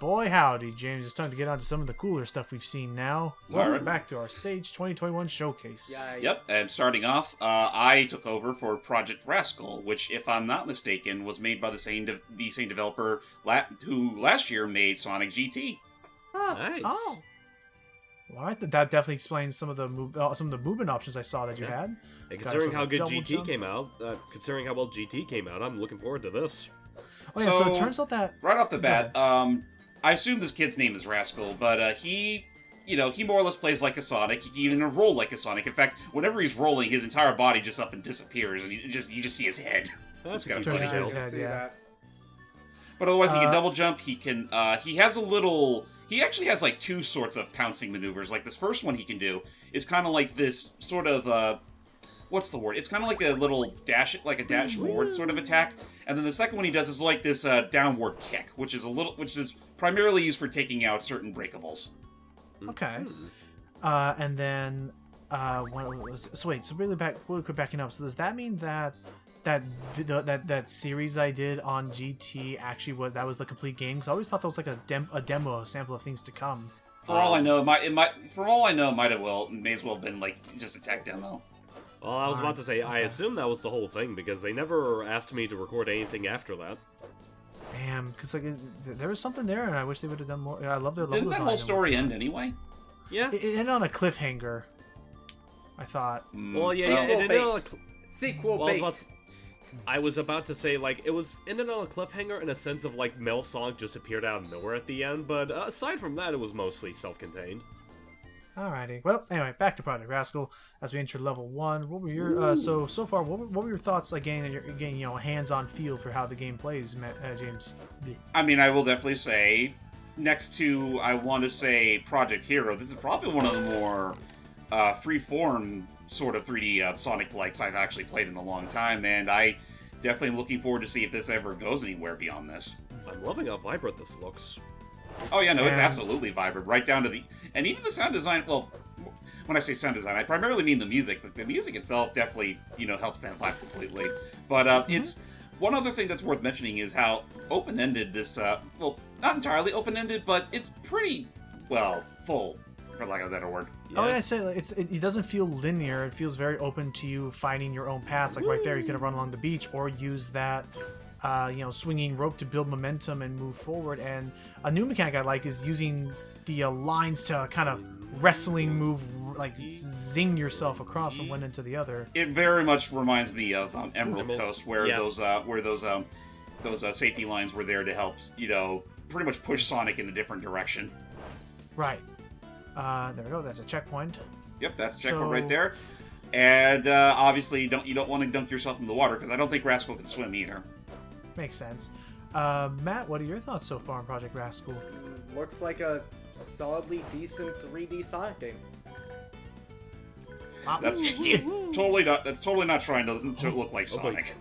boy howdy, James. It's time to get on to some of the cooler stuff we've seen now. Welcome back to our Sage 2021 showcase. Yep, and starting off, I took over for Project Rascal, which, if I'm not mistaken, was made by the same developer who last year made Sonic GT. Oh, nice. Oh. All right, that definitely explains some of the movement options I saw that you had. And considering how good GT came out, considering how well GT came out, I'm looking forward to this. Oh yeah, so it turns out that right off the bat, I assume this kid's name is Rascal, but he more or less plays like a Sonic. He can even roll like a Sonic. In fact, whenever he's rolling, his entire body just up and disappears, and you just see his head. That's kind a of cute funny. detail. See that. But otherwise, he can double jump. He can. He has a little. He actually has like two sorts of pouncing maneuvers. Like this first one he can do is kind of like this sort of. What's the word? It's kind of like a little dash, like a dash forward sort of attack. And then the second one he does is like this downward kick, which is primarily used for taking out certain breakables. Okay. And then so really backing up. So does that mean that series I did on GT actually was the complete game? Because I always thought that was like a demo, a sample of things to come. For all I know, it may as well have been like just a tech demo. Well, I was about to say, I assume that was the whole thing, because they never asked me to record anything after that. Damn, because like there was something there, and I wish they would have done more. I love their level design. Didn't that whole story end anyway? Yeah. It ended on a cliffhanger, I thought. Well, yeah, it ended on a sequel bait. I was about to say, like, it was ended on a cliffhanger in a sense of, like, Mel Sonic just appeared out of nowhere at the end, but aside from that, it was mostly self-contained. Alrighty. Well, anyway, back to Project Rascal. As we enter level 1, what were your so far? What were your thoughts? Like getting hands-on feel for how the game plays, James? I mean, I will definitely say, next to I want to say Project Hero, this is probably one of the more free-form sort of 3D Sonic-likes I've actually played in a long time, and I definitely am looking forward to see if this ever goes anywhere beyond this. I'm loving how vibrant this looks. Oh yeah, no, it's absolutely vibrant, right down to the... And even the sound design, well, when I say sound design, I primarily mean the music. The music itself definitely, helps that vibe completely. But it's... One other thing that's worth mentioning is how open-ended this, well, not entirely open-ended, but it's pretty, well, full, for lack of a better word. Yeah. Oh yeah, I'd say it doesn't feel linear. It feels very open to you finding your own paths. Like right there, you could have run along the beach or use that... swinging rope to build momentum and move forward. And a new mechanic I like is using the lines to kind of wrestling move, like zing yourself across from one end to the other. It very much reminds me of Emerald Coast, where those safety lines were there to help, pretty much push Sonic in a different direction. Right. There we go. That's a checkpoint. Yep, that's a checkpoint right there. And obviously, you don't want to dunk yourself in the water because I don't think Rascal can swim either. Makes sense. Matt, what are your thoughts so far on Project Rascal? Looks like a solidly decent 3D Sonic game. That's totally not trying to look like Sonic.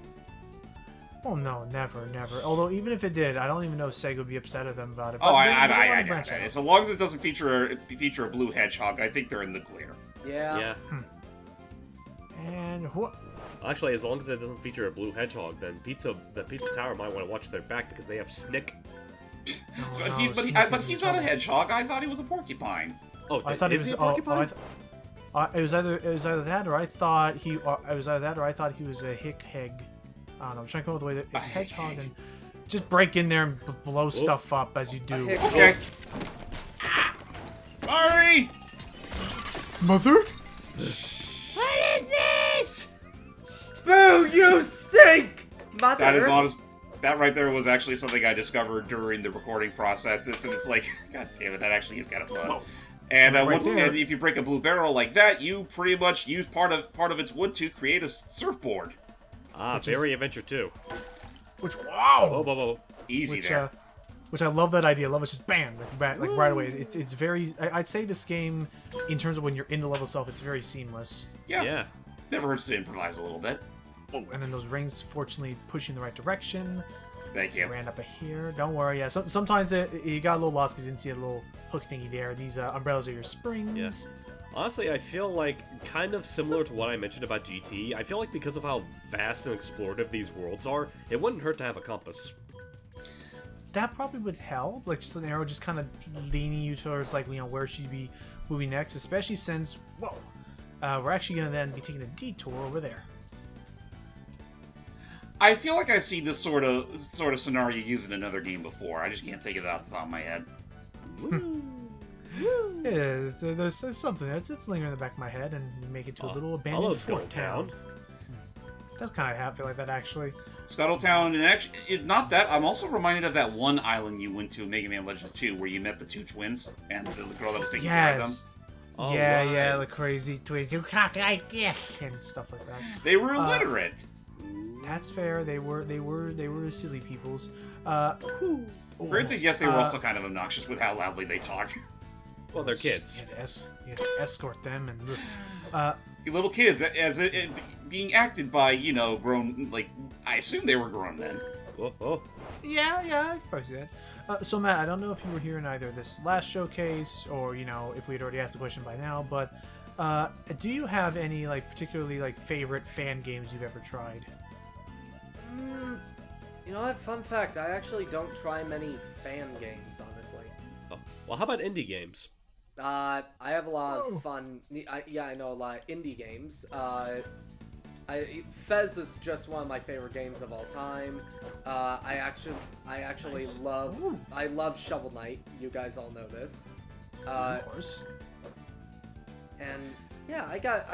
Oh no, never. Although even if it did, I don't even know if Sega would be upset at them about it. But I so long as it doesn't feature a blue hedgehog, I think they're in the clear. Yeah. And what? Actually, as long as it doesn't feature a blue hedgehog, then the Pizza Tower might want to watch their back because they have Snick. But he's not a hedgehog. I thought he was a porcupine. Oh, I thought he was a porcupine. It was either that or I thought he was a hick-heg. I don't know. I'm trying to come up with the way that it's hedgehog and just break in there and blow stuff up as you do. Okay. Sorry. Mother. What is this? Boo! You stink, mother. That is honest. That right there was actually something I discovered during the recording process. And it's like, god damn it, that actually is kind of fun. Whoa. And once again, if you break a blue barrel like that, you pretty much use part of its wood to create a surfboard. Very Adventure 2. Which wow! Whoa. Easy there. Which I love that idea. I love it just bam, like right away. It's very. I'd say this game, in terms of when you're in the level itself, it's very seamless. Yeah. Never hurts to improvise a little bit. Oh, and then those rings, fortunately, push you in the right direction. Thank you. Ran up here. Don't worry. Yeah. Sometimes you got a little lost because you didn't see a little hook thingy there. These umbrellas are your springs. Yeah. Honestly, I feel like, kind of similar to what I mentioned about GT, I feel like because of how vast and explorative these worlds are, it wouldn't hurt to have a compass. that probably would help. Like just an arrow just kind of leaning you towards like where she'd be moving next, especially since we're actually gonna then be taking a detour over there. I feel like I've seen this sort of scenario used in another game before. I just can't think of it off the top of my head. Yeah, there's something there. It's lingering in the back of my head, and you make it to a little abandoned fort town. That's kind of happy like that, actually. Scuttletown, and actually, if not that, I'm also reminded of that one island you went to in Mega Man Legends 2, where you met the two twins and the girl that was taking care of them. Oh, yeah, right. yeah, the crazy twins. You talk like this and stuff like that. They were illiterate. That's fair. They were silly peoples. Granted, yes, they were also kind of obnoxious with how loudly they talked. Well, they're kids. You had to escort them and. Little kids, being acted by, grown, like, I assume they were grown men. Oh. Yeah, I can probably see that. So Matt, I don't know if you were here in either this last showcase or, if we had already asked the question by now, but do you have any, like, particularly, like, favorite fan games you've ever tried? You know what? Fun fact, I actually don't try many fan games, honestly. Oh. Well, how about indie games? I have a lot of fun. I know a lot of indie games. Fez is just one of my favorite games of all time. I actually Nice. love Shovel Knight. You guys all know this. Of course. And yeah, I got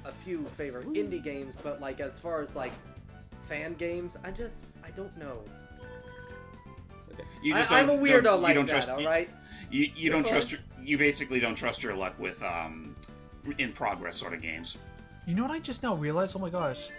a few favorite indie games, but like as far as like fan games, I don't know. You just I'm a weirdo don't- like don't that. trust- All right. You don't trust you basically don't trust your luck with in progress sort of games. You know what I just now realized? Oh my gosh.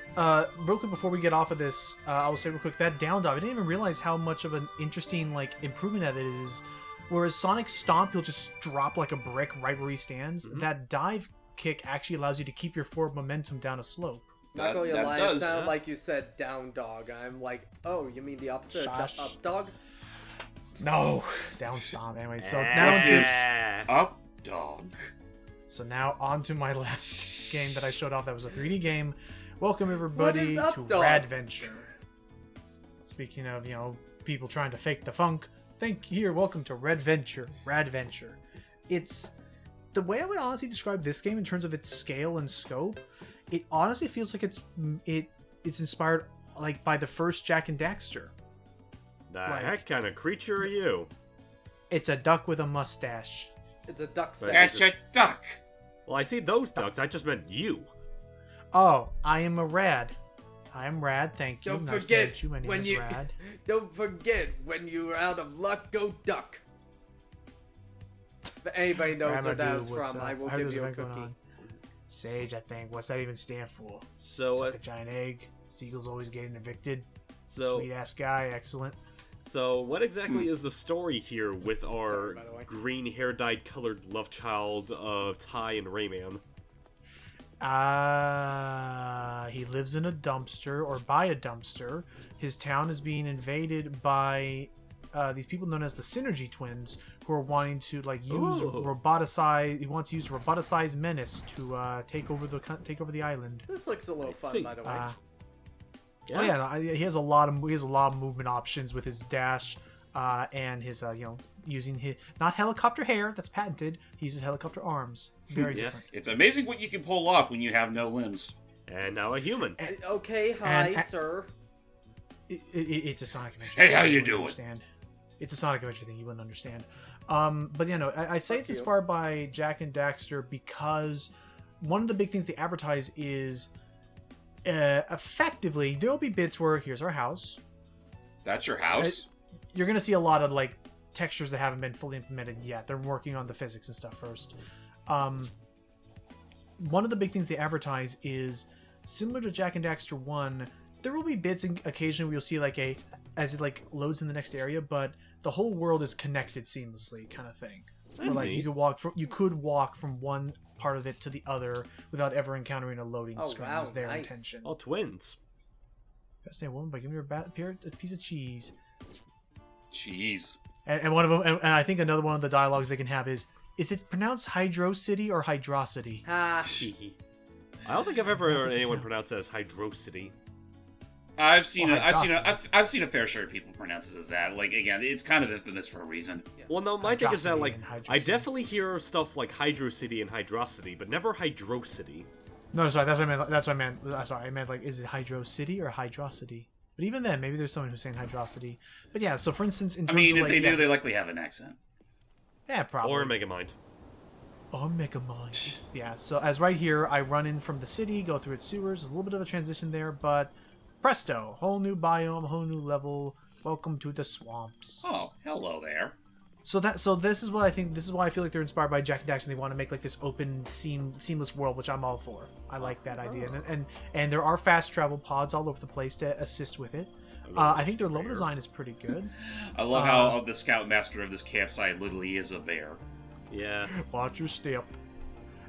Real quick before we get off of this, I will say real quick, that down dog, I didn't even realize how much of an interesting, like, improvement that it is. Whereas Sonic Stomp, you'll just drop like a brick right where he stands. Mm-hmm. That dive kick actually allows you to keep your forward momentum down a slope. Not going to that lie, it does. sounded like you said down dog. I'm like, oh, you mean the opposite of Shush. up dog? No! Down stomp. Anyway, so now to... Up dog. So now on to my last game that I showed off that was a 3D game. Welcome everybody What is Up to Dog? Radventure. Speaking of, people trying to fake the funk, welcome to Radventure. It's the way I would honestly describe this game in terms of its scale and scope. It honestly feels like it's inspired like by the first Jak and Daxter. The Like- heck kind of creature are you? It's a duck with a mustache. It's a duck Right. statue. Catch a duck. Well, I see those ducks. I just meant you. Oh, I am a rad. I am Rad, thank you. Don't Nice to forget meet you. My name when is you Rad. don't forget when you're out of luck, go duck. If anybody knows where that's from, I will give you a cookie. Sage, I think. What's that even stand for? So, Suck a giant egg. Seagull's always getting evicted. so, Sweet ass guy, excellent. so, what exactly is the story here with our Sorry, by the way. green hair-dyed colored love child of Ty and Rayman? He lives in a dumpster, or by a dumpster. His town is being invaded by these people known as the Synergy Twins, who are wanting to use Ooh. roboticize. He wants to use roboticized menace to take over the island. This looks a little fun, see. by the way. Oh yeah, he has a lot of movement options with his dash and his using his not helicopter hair that's patented. He uses helicopter arms. Very Yeah. different. It's amazing what you can pull off when you have no limbs. And now a human. Okay, hi, and- sir. It's a Sonic Adventure. Hey, how thing, you wouldn't doing? Understand. It's a Sonic Adventure thing. You wouldn't understand. But I say Fuck it's you. inspired by Jak and Daxter because one of the big things they advertise is effectively there will be bits where here's our house. That's your house? You're gonna see a lot of like textures that haven't been fully implemented yet. They're working on the physics and stuff first. One of the big things they advertise is similar to Jak and Daxter 1. There will be bits occasionally where you'll see as it loads in the next area, but the whole world is connected seamlessly, kind of thing. Where, That's neat. you could walk from one part of it to the other without ever encountering a loading Oh, screen. wow, Is their nice. intention. Oh, twins. Best name woman, but give me a piece of cheese. Jeez. And one of them, and I think another one of the dialogues they can have is it pronounced Hydrocity or Hydrocity? Ha. I don't think I've ever heard anyone pronounce it as Hydrocity. I've seen Well, I've seen a fair share of people pronounce it as that. Like again, it's kind of infamous for a reason. Well, no, my thing is that, Hydrocity like, and Hydrocity. I definitely hear stuff like Hydrocity and Hydrocity, but never Hydrocity. No, sorry, that's what I meant. That's what I meant. Sorry, I meant like, is it Hydro City or Hydrocity? But even then, maybe there's someone who's saying Hydrocity. But yeah, so for instance, in terms I mean, of if like, they do, they likely have an accent. yeah, probably. Or Megamind. Or Megamind. Yeah, so as right here, I run in from the city, go through its sewers. There's a little bit of a transition there, but presto, whole new biome, whole new level. Welcome to the swamps. Oh, hello there. So this is what I think. This is why I feel like they're inspired by Jack and Daxter. And they want to make like this open, seamless world, which I'm all for. I like that idea, and there are fast travel pods all over the place to assist with it. I think their level design is pretty good. I love how the scoutmaster of this campsite literally is a bear. Yeah. Watch your step.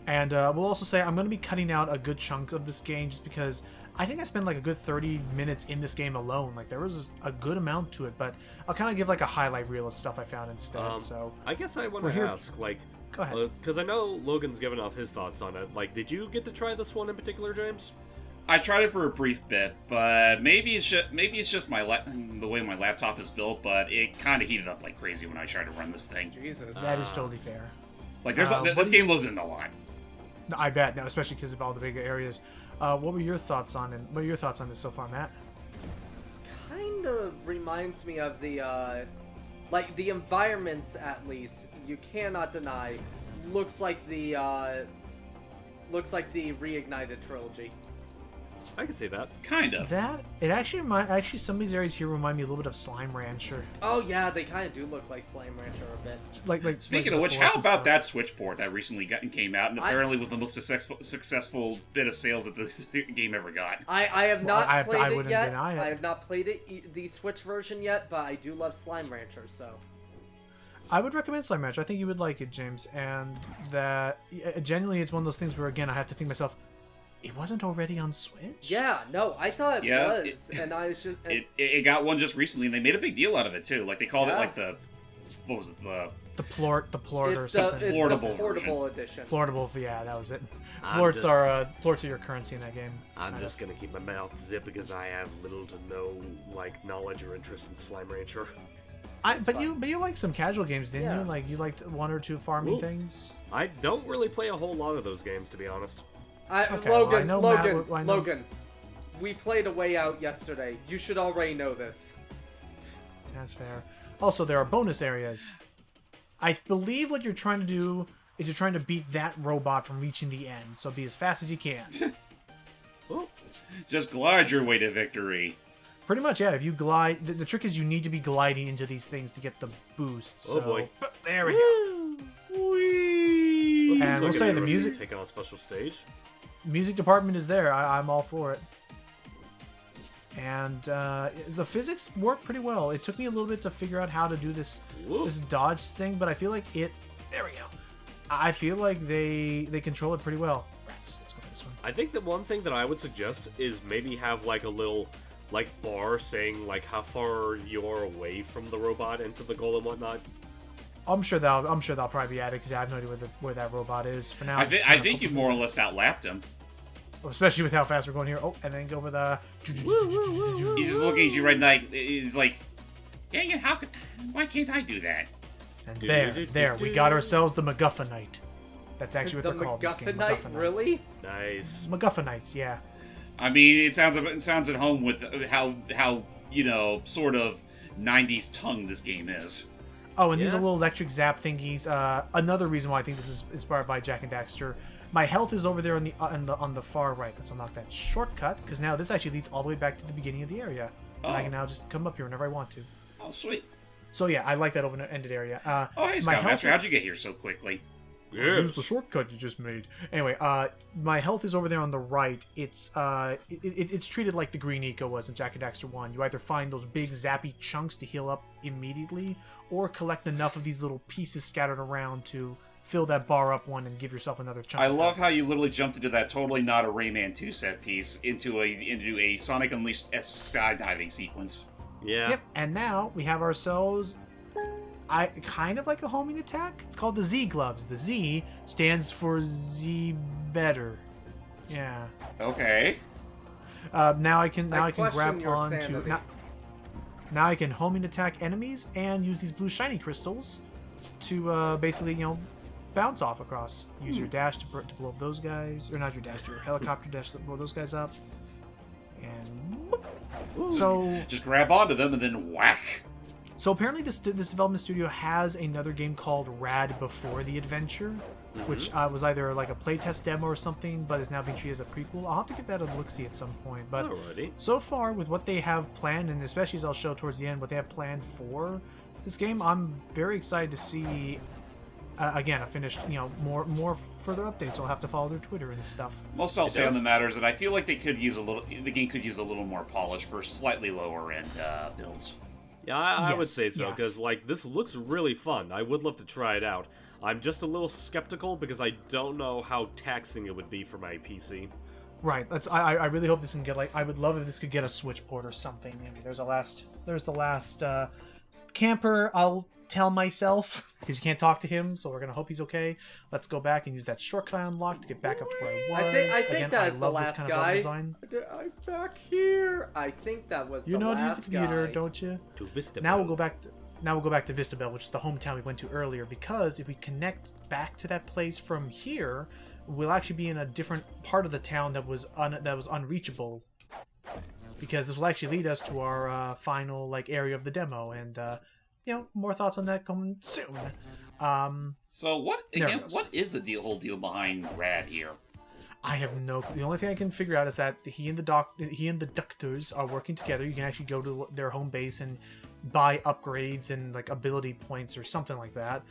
And we'll also say I'm going to be cutting out a good chunk of this game just because I think I spent like a good 30 minutes in this game alone. Like there was a good amount to it, but I'll kind of give like a highlight reel of stuff I found instead. So I guess I want We're to here- ask, like, go ahead. because I know Logan's given off his thoughts on it. Like, did you get to try this one in particular, James? I tried it for a brief bit, but maybe it's just the way my laptop is built. But it kind of heated up like crazy when I tried to run this thing. Jesus. That is totally fair. Like what this game loads in a lot. No, I bet. No, especially because of all the bigger areas. What were your thoughts on it? What are your thoughts on this so far, Matt? Kind of reminds me of the like the environments, at least you cannot deny, looks like the Reignited trilogy. I can see that. Kind of. That it actually some of these areas here remind me a little bit of Slime Rancher. Oh yeah, they kind of do look like Slime Rancher a bit. Like Speaking like of the which, forest how and about stuff. that Switch port that recently came out and apparently was the most successful bit of sales that this game ever got? I have Well, not I played it wouldn't yet. deny it. I have not played it the Switch version yet, but I do love Slime Rancher, so. I would recommend Slime Rancher. I think you would like it, James. And that genuinely, it's one of those things where again I have to think to myself, it wasn't already on Switch. Yeah, no, I thought it Yeah, was, and I was just. And, It got one just recently, and they made a big deal out of it too. Like they called it Yeah. like what was it, the The plort or it's something. the Portable portable edition. Plortable, yeah, that was it. I'm Plorts just- are your currency in that game. I'm just gonna keep my mouth zipped because I have little to no like knowledge or interest in Slime Rancher. But fine. you like some casual games, didn't Yeah. you? Like you liked one or two farming Ooh. things. I don't really play a whole lot of those games, to be honest. Okay, well, I Logan, know Logan, Matt- I know- Logan. We played A Way Out yesterday. You should already know this. That's fair. Also, there are bonus areas. I believe what you're trying to do is you're trying to beat that robot from reaching the end. So be as fast as you can. Oh, just glide your way to victory. Pretty much, yeah. If you glide, the trick is you need to be gliding into these things to get the boost. Oh, So, boy. there we go. Well, And seems we'll like say an the interesting music- take on a special stage. Music department is there. I'm all for it. And the physics work pretty well. It took me a little bit to figure out how to do this Whoa. this dodge thing, but I feel like it. There we go. I feel like they control it pretty well. Rats. Let's go for this one. I think the one thing that I would suggest is maybe have like a little like bar saying like how far you're away from the robot into the goal and whatnot. I'm sure they'll probably be at it because I have no idea where that robot is for now. I Just think kinda you've focus- more or less outlapped him. especially with how fast we're going here. Oh, and then go with He's just looking at you right now. He's like, "Dang it! Why can't I do that?" And there, we got ourselves the MacGuffinite. That's actually what The they're called. in this game, MacGuffinite, MacGuffinites. really? Nice. MacGuffinites, yeah. I mean, it sounds at home with how sort of 90s tongue this game is. Oh, and these are Yeah. little electric zap thingies. Another reason why I think this is inspired by Jack and Daxter. My health is over there on the far right. Let's unlock that shortcut because now this actually leads all the way back to the beginning of the area. And I Oh. can now just come up here whenever I want to. Oh, sweet. So yeah, I like that open-ended area. Oh, hey, my Scoutmaster, how'd you get here so quickly? Use the shortcut you just made. Anyway, my health is over there on the right. It's it's treated like the Green Eco was in Jack and Daxter 1. You either find those big zappy chunks to heal up immediately, or collect enough of these little pieces scattered around to fill that bar up one and give yourself another chunk. I of love health. how you literally jumped into that totally not a Rayman 2 set piece into a Sonic Unleashed skydiving sequence. Yeah. Yep, and now we have ourselves kind of like a homing attack. It's called the Z gloves. The Z stands for Z better. Yeah. Okay. Now I can question grab your on sanity. to now I can homing attack enemies and use these blue shiny crystals to basically bounce off across. Use your dash to blow up those guys, or not your dash, your helicopter dash to blow those guys up. And so Just grab onto them and then whack. So apparently this development studio has another game called Rad Before the Adventure, which was either like a playtest demo or something, but is now being treated as a prequel. I'll have to give that a look-see at some point. But Alrighty. so far, with what they have planned, and especially as I'll show towards the end, what they have planned for this game, I'm very excited to see, again, a finished, more further updates. I'll have to follow their Twitter and stuff. Most I'll say on the matter is that I feel like the game could use a little more polish for slightly lower end builds. Yeah, I would Yes, say so, yeah. because, like, this looks really fun. I would love to try it out. I'm just a little skeptical because I don't know how taxing it would be for my PC. Right. I really hope this can get, like, I would love if this could get a Switch port or something. Maybe there's the last camper. I'll tell myself because you can't talk to him, so we're gonna hope he's okay. Let's go back and use that shortcut I unlocked to get back up to where I was. I think Again, that's I the love last this kind of level guy. design. I'm back here. I think that was the You know how to use last the computer, guy. don't you? To Vista. Now we'll go back to Vistabel, which is the hometown we went to earlier, because if we connect back to that place from here, we'll actually be in a different part of the town that was unreachable. Because this will actually lead us to our final area of the demo, and more thoughts on that coming soon. So what Nervous. what is the whole deal behind Rad here? I have no clue. The only thing I can figure out is that he and the doctors are working together. You can actually go to their home base and buy upgrades and ability points or something like that.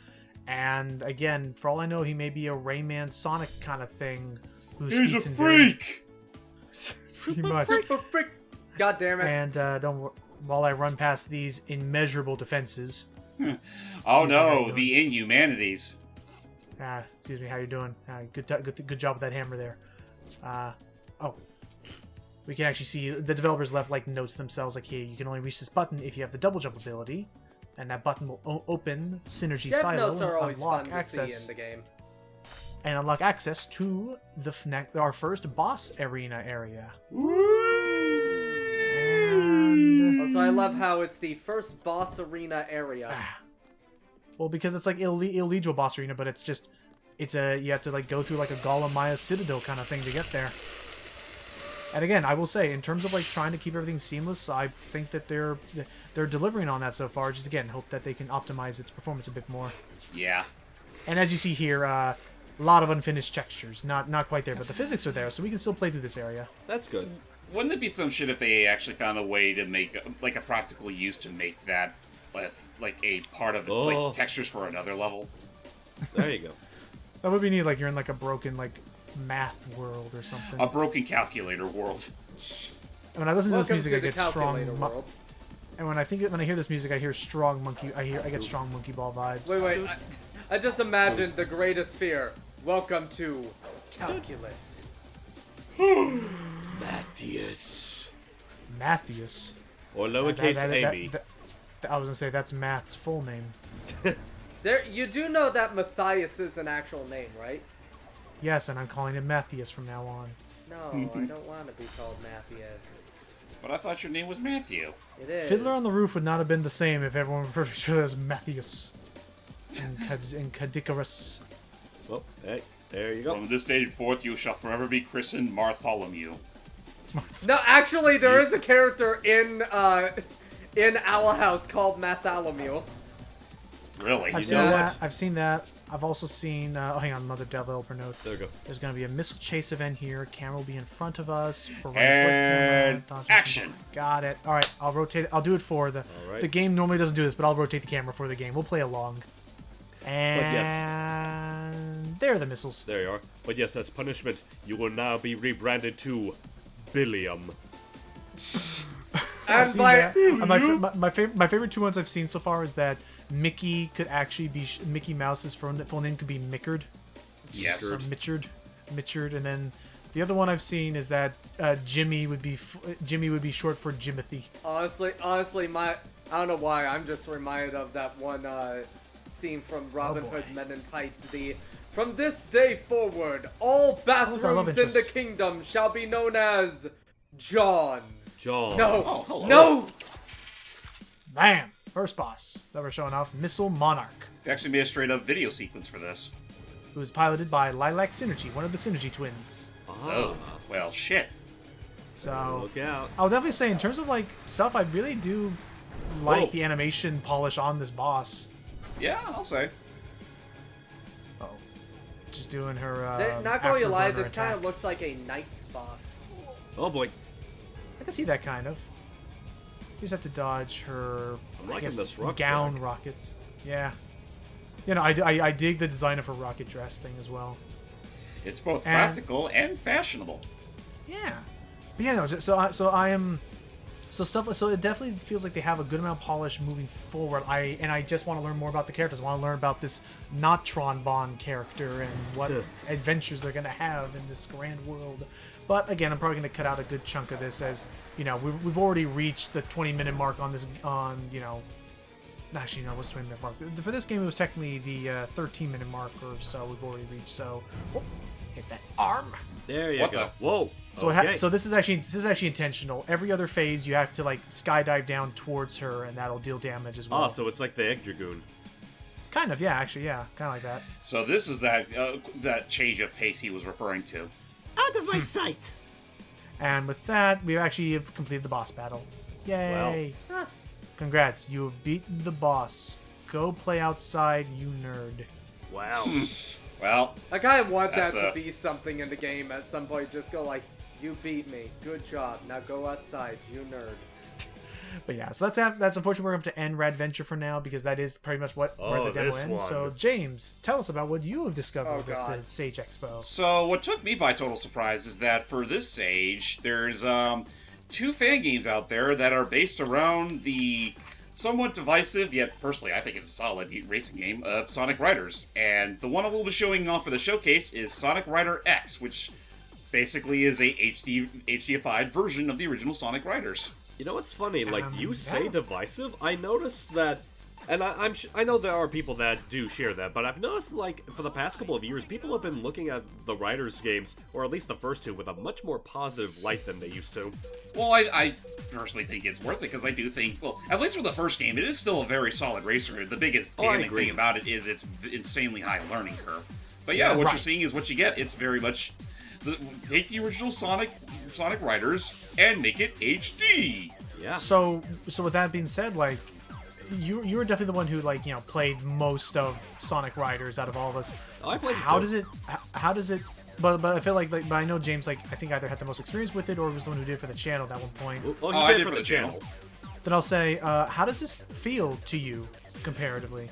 And again, for all I know, he may be a Rayman Sonic kind of thing. He's a freak. Pretty much. Frick. God damn it. And while I run past these immeasurable defenses. Oh no, the inhumanities. Excuse me, how you doing? Good job with that hammer there. We can actually see the developers left notes themselves hey, you can only reach this button if you have the double jump ability, and that button will open Synergy Dev Silo notes are and always unlock fun to access see in the game. and unlock access to our first boss arena area. And Also, I love how it's the first boss arena area. well, because it's it'll lead to a boss arena, but you have to go through a Golem Maya Citadel kind of thing to get there. And again, I will say, in terms of trying to keep everything seamless, I think that they're delivering on that so far. Just again, hope that they can optimize its performance a bit more. Yeah. And as you see here, a lot of unfinished textures, not quite there, but the physics are there, so we can still play through this area. That's good. Wouldn't it be some shit if they actually found a way to make a practical use to make that a part of textures for another level? There you go. That would be neat. You're in a broken math world or something. A broken calculator world. When I listen to this Welcome music, to I the get strong. calculator world. And when I hear this music, I hear strong monkey. I get strong monkey ball vibes. Wait. I just imagined the greatest fear. Welcome to calculus. Matthias. Mattheus. Or lowercase That- Amy. I was gonna say that's Matt's full name. You do know that Matthias is an actual name, right? Yes, and I'm calling him Matthias from now on. No, I don't want to be called Matthias. But I thought your name was Matthew. It is. Fiddler on the Roof would not have been the same if everyone referred to each other as Matthias and Cadicarus. Well, hey, there you go. From this day forth, you shall forever be christened Bartholomew. No, actually, there is a character in Owl House called Bartholomew. Really? I've seen that. I've seen that. I've also seen. Hang on, another developer note. There we go. There's going to be a missile chase event here. Camera will be in front of us. For And camera. action. Got it. All right, I'll rotate. I'll do it for the. right. The game normally doesn't do this, but I'll rotate the camera for the game. We'll play along. And there are the missiles. There you are. But yes, as punishment, you will now be rebranded to Billiam. I've And seen by that. My favorite two ones I've seen so far is that Mickey could actually be Mickey Mouse's full name could be Mickard. Yes. Or Mitchard, and then the other one I've seen is that Jimmy would be short for Jimothy. honestly, I don't know why. I'm just reminded of that one scene from Robin boy. Hood Men in Tights. From this day forward, all bathrooms in the interest. kingdom shall be known as Johns. John. No. Oh, hello. No. Bam! First boss that we're showing off, Missile Monarch, They actually made a straight up video sequence for this. who is piloted by Lilac Synergy, one of the Synergy twins. Oh, well, shit. So Look out. I'll definitely say, in terms of like stuff, I really do like Whoa. the animation polish on this boss. Yeah, I'll say. Oh, just doing her. Not going to lie, afterburner this kind of attack. looks like a Knight's boss. Oh boy. I can see that kind of. You just have to dodge her. I'm I liking guess, this rock gown track. rockets. Yeah. You know, I dig the design of her rocket dress thing as well. It's both And- practical and fashionable. Yeah. But yeah, no, I am. So it definitely feels like they have a good amount of polish moving forward. I just want to learn more about the characters. I want to learn about this not Tron Bond character and what adventures they're gonna have in this grand world. But again, I'm probably gonna cut out a good chunk of this, as you know, we've already reached the 20-minute mark on this. Actually, no, what's 20-minute mark? For this game, it was technically the 13-minute mark or so. We've already reached. So hit that arm. There you What go. the- Whoa. So Okay. so this is actually intentional. Every other phase, you have to like skydive down towards her, and that'll deal damage as well. Oh, so it's like the Egg Dragoon. Kind of, yeah, actually, yeah, kind of like that. So this is that change of pace he was referring to. Out of my sight. And with that, we actually have completed the boss battle. Yay! Congrats, you have beaten the boss. Go play outside, you nerd. Wow. Well, I kind of want that That's to be something in the game at some point. Just go like, you beat me. Good job. Now go outside, you nerd. But yeah, so that's unfortunately we're going to end Radventure for now, because that is pretty much where the demo this ends. one. So James, tell us about what you have discovered Oh, at God. the Sage Expo. so what took me by total surprise is that for this Sage, there's two fan games out there that are based around the somewhat divisive, yet personally I think it's a solid racing game, Sonic Riders. And the one I will be showing off for the showcase is Sonic Rider X, which basically is a HDified version of the original Sonic Riders. You know what's funny? Like, you say yeah. divisive, I noticed that, and I know there are people that do share that, but I've noticed, like, for the past couple of years, people have been looking at the Riders games, or at least the first two, with a much more positive light than they used to. Well, I personally think it's worth it, because I do think, well, at least for the first game, it is still a very solid racer. The biggest Oh, I damning agree. thing about it is its insanely high learning curve. But yeah, what right. you're seeing is what you get. It's very much take the original Sonic Riders and make it HD. Yeah. So with that being said, like, you were definitely the one who, like, you know, played most of Sonic Riders out of all of us. Oh, I played it How too. does it but I feel like but I know James, like, I think either had the most experience with it or was the one who did it for the channel at one point. Oh, Oh, he I did for the channel. Then I'll say, how does this feel to you comparatively?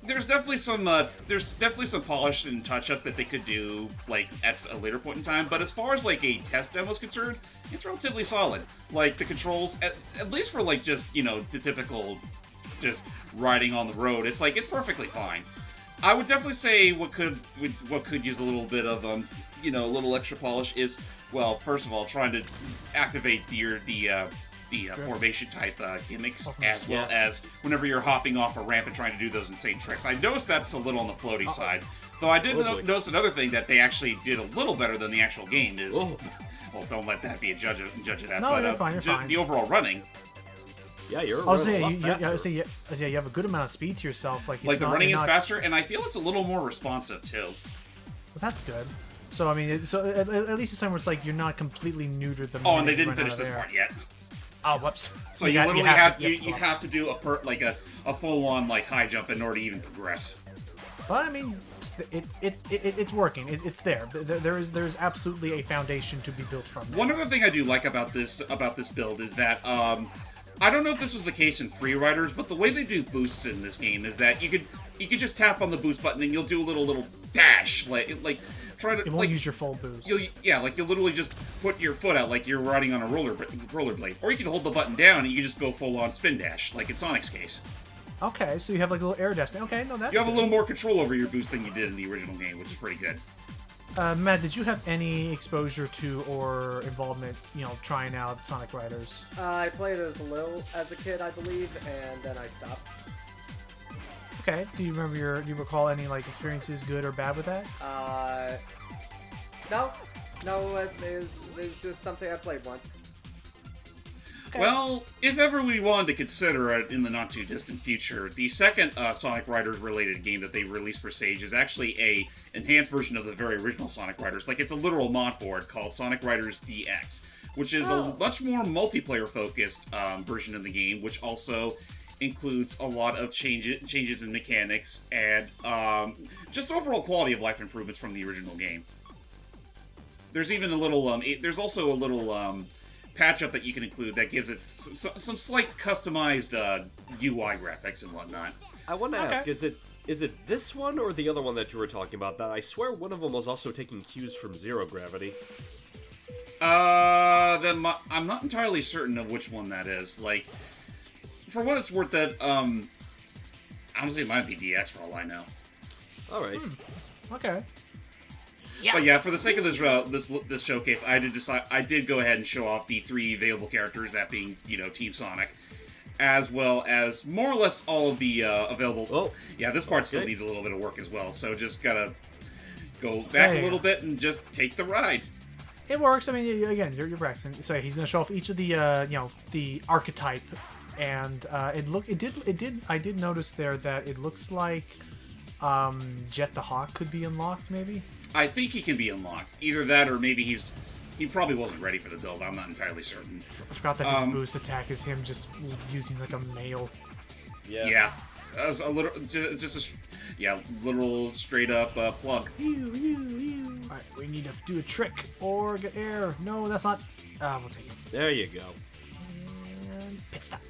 There's definitely some polish and touch-ups that they could do, like, at a later point in time, but as far as, like, a test demo is concerned, it's relatively solid. Like, the controls, at least for, like, just, you know, the typical just riding on the road, it's perfectly fine. I would definitely say what could use a little bit of, you know, a little extra polish is, well, first of all, trying to activate the formation type gimmicks, as well as whenever you're hopping off a ramp and trying to do those insane tricks. I noticed that's a little on the floaty side. Though I did notice another thing that they actually did a little better than the actual game is, well, don't let that be a judge of that. No, but you're fine, you're fine. the overall running, Yeah, you're I was running a saying, lot faster. you have a good amount of speed to yourself. Like, it's like the not, running you're is not- faster, and I feel it's a little more responsive too. Well, that's good. So I mean, at least it's time where it's like you're not completely neutered the. Oh, and they minute you didn't run finish out this of there. part yet. Oh, whoops. So you literally you to- have to do a full-on like high jump in order to even progress. But I mean, it's working. It's there. There's absolutely a foundation to be built from. There. One other thing I do like about this build is that I don't know if this was the case in Free Riders, but the way they do boosts in this game is that you could just tap on the boost button and you'll do a little dash, like try to It won't use your full boost. You'll literally just put your foot out like you're riding on a rollerblade, or you can hold the button down and you can just go full on spin dash, like in Sonic's case. Okay, so you have like a little air dash thing. Okay, no, that's You have a good. little more control over your boost than you did in the original game, which is pretty good. Matt, did you have any exposure to or involvement, you know, trying out Sonic Riders? I played as a kid, I believe, and then I stopped. Okay, do you recall any like experiences, good or bad, with that? No, No, it's just something I played once. Okay. Well, if ever we wanted to consider it in the not too distant future, the second Sonic Riders related game that they released for Sage is actually a enhanced version of the very original Sonic Riders. Like, it's a literal mod for it called Sonic Riders DX, which is a much more multiplayer focused version of the game, which also includes a lot of changes in mechanics and just overall quality of life improvements from the original game. There's even a little there's also a little patch up that you can include that gives it some slight customized UI graphics and whatnot. I want to ask, is it this one or the other one that you were talking about? That I swear one of them was also taking cues from Zero Gravity. I'm not entirely certain of which one that is. Like, for what it's worth, that honestly, it might be DX for all I know. All right. Okay. Yeah. But yeah, for the sake of this showcase, I did go ahead and show off the 3 available characters, that being, Team Sonic, as well as more or less all of the available. Oh, yeah, this part still needs a little bit of work as well, so just gotta go back a little bit and just take the ride. It works. I mean, again, you're Braxton. So he's gonna show off each of the the archetype, and I did notice there that it looks like Jet the Hawk could be unlocked, maybe. I think he can be unlocked. Either that, or maybe he probably wasn't ready for the build. I'm not entirely certain. I forgot that his boost attack is him just using like a mail. Yeah. As a little, literal straight up plug. Alright, we need to do a trick or get air. No, that's not. We'll take it. There you go. And pit stop.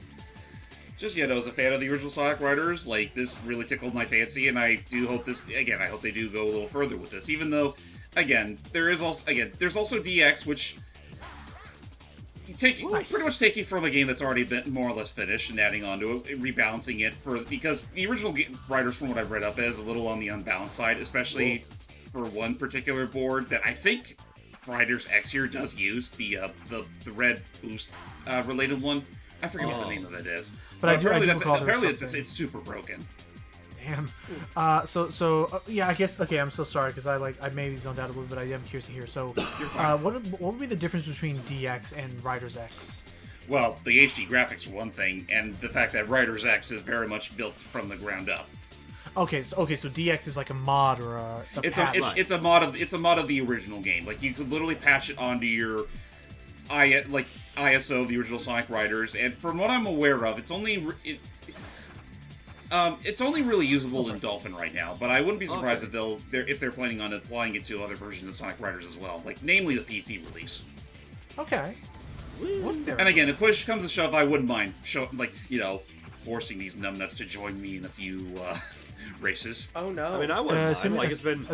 Just, I was a fan of the original Sonic Riders. Like, this really tickled my fancy, and I do hope I hope they do go a little further with this. Even though, there's also DX, which pretty much taking from a game that's already been more or less finished and adding onto it, rebalancing it because the original Riders, from what I've read up, is a little on the unbalanced side, especially for one particular board that I think Riders X here does use, the red boost related one. I forget what the name of it is. But apparently apparently it's super broken. Damn. Yeah, I guess. Okay, I'm so sorry because I maybe zoned out a little bit. I am curious to hear. So, what would be the difference between DX and Riders X? Well, the HD graphics for one thing, and the fact that Riders X is very much built from the ground up. Okay, so DX is like a mod or a it's patch. a mod of the original game. Like, you could literally patch it onto your ISO of the original Sonic Riders, and from what I'm aware of, it's only really usable in Dolphin right now. But I wouldn't be surprised if they're planning on applying it to other versions of Sonic Riders as well, like namely the PC release. Okay. And again, if push comes to shove, I wouldn't mind forcing these numbnuts to join me in a few races. Oh no! I mean, I wouldn't mind. Like, it's been.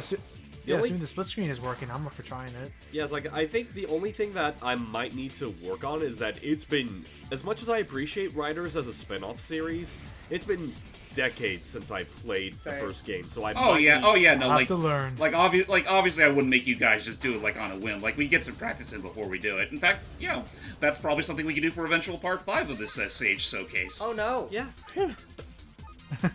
Assuming the split screen is working, I'm up for trying it. Yeah, it's like, I think the only thing that I might need to work on is that it's been, as much as I appreciate Riders as a spin-off series, it's been decades since I played the first game, so I have to learn. Obviously I wouldn't make you guys just do it like on a whim. Like, we get some practice in before we do it. In fact, that's probably something we can do for eventual part 5 of this Sage showcase. Oh no! Yeah.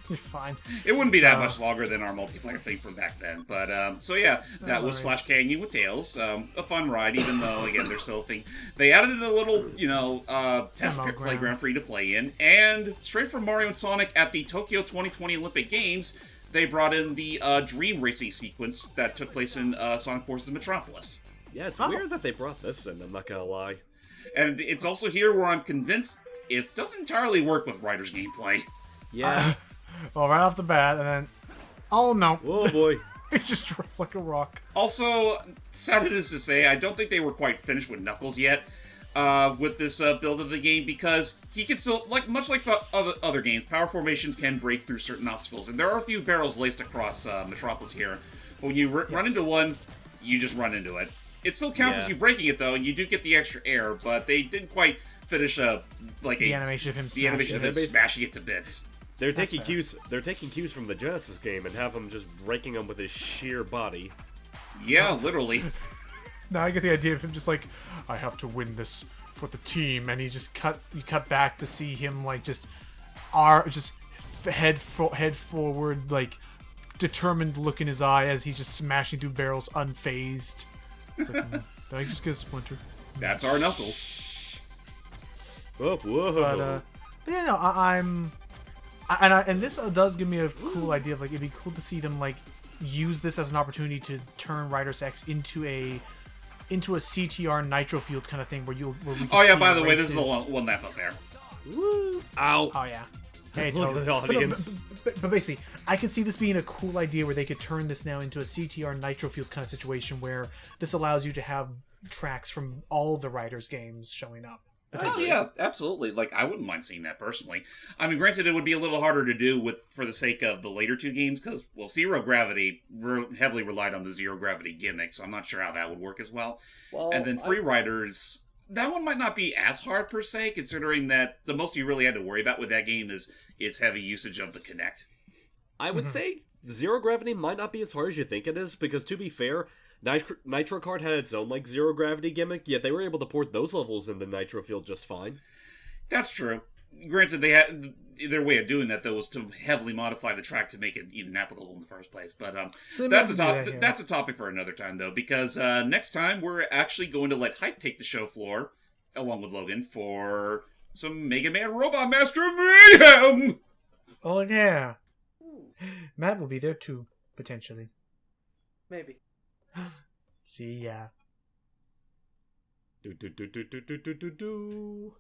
You're fine. It wouldn't be that much longer than our multiplayer thing from back then. But, that was Splash Canyon with Tails. A fun ride, even though, again, they're still they added in a little, test playground for you to play in. And straight from Mario and Sonic at the Tokyo 2020 Olympic Games, they brought in the dream racing sequence that took place in Sonic Forces Metropolis. Yeah, it's weird that they brought this in, I'm not gonna lie. And it's also here where I'm convinced it doesn't entirely work with Riders gameplay. Yeah. Well, right off the bat, and then... Oh, no. Oh, boy. It just dropped like a rock. Also, sad it is to say, I don't think they were quite finished with Knuckles yet with this build of the game, because he can still, much like other games, power formations can break through certain obstacles, and there are a few barrels laced across Metropolis here. But when you run into one, you just run into it. It still counts as you breaking it, though, and you do get the extra air, but they didn't quite finish the animation of him smashing it to bits. They're taking cues. They're taking cues from the Genesis game and have him just breaking them with his sheer body. Yeah, literally. Now I get the idea of him just like, I have to win this for the team, and you cut back to see him head forward, like determined look in his eye as he's just smashing through barrels unfazed. It's like, did I just get a splinter? That's our Knuckles. Oh, whoa. But yeah, no, and this does give me a cool idea of like it'd be cool to see them like use this as an opportunity to turn Riders X into a CTR nitro field kind of thing where we can Oh yeah, see by the way, this races. is the one map up there. Woo. Ow. Oh yeah. Hey, Look at the totally. audience. But basically, I could see this being a cool idea where they could turn this now into a CTR nitro field kind of situation where this allows you to have tracks from all the Riders games showing up. Oh yeah, absolutely. Like I wouldn't mind seeing that personally. I mean, granted, it would be a little harder to do for the sake of the later two games because Zero Gravity heavily relied on the zero gravity gimmick, so I'm not sure how that would work as well. And then Free Riders, that one might not be as hard per se, considering that the most you really had to worry about with that game is its heavy usage of the Kinect. I would say Zero Gravity might not be as hard as you think it is, because to be fair, Nitro Kart had its own Zero Gravity gimmick, yet they were able to port those levels into Nitro Field just fine. That's true. Granted, they had their way of doing that though was to heavily modify the track to make it even applicable in the first place. But So that's a topic for another time though, because next time we're actually going to let Hype take the show floor along with Logan for some Mega Man Robot Master Mayhem. Oh yeah. Matt will be there too, potentially. Maybe. See ya. Do do do do do do do do do.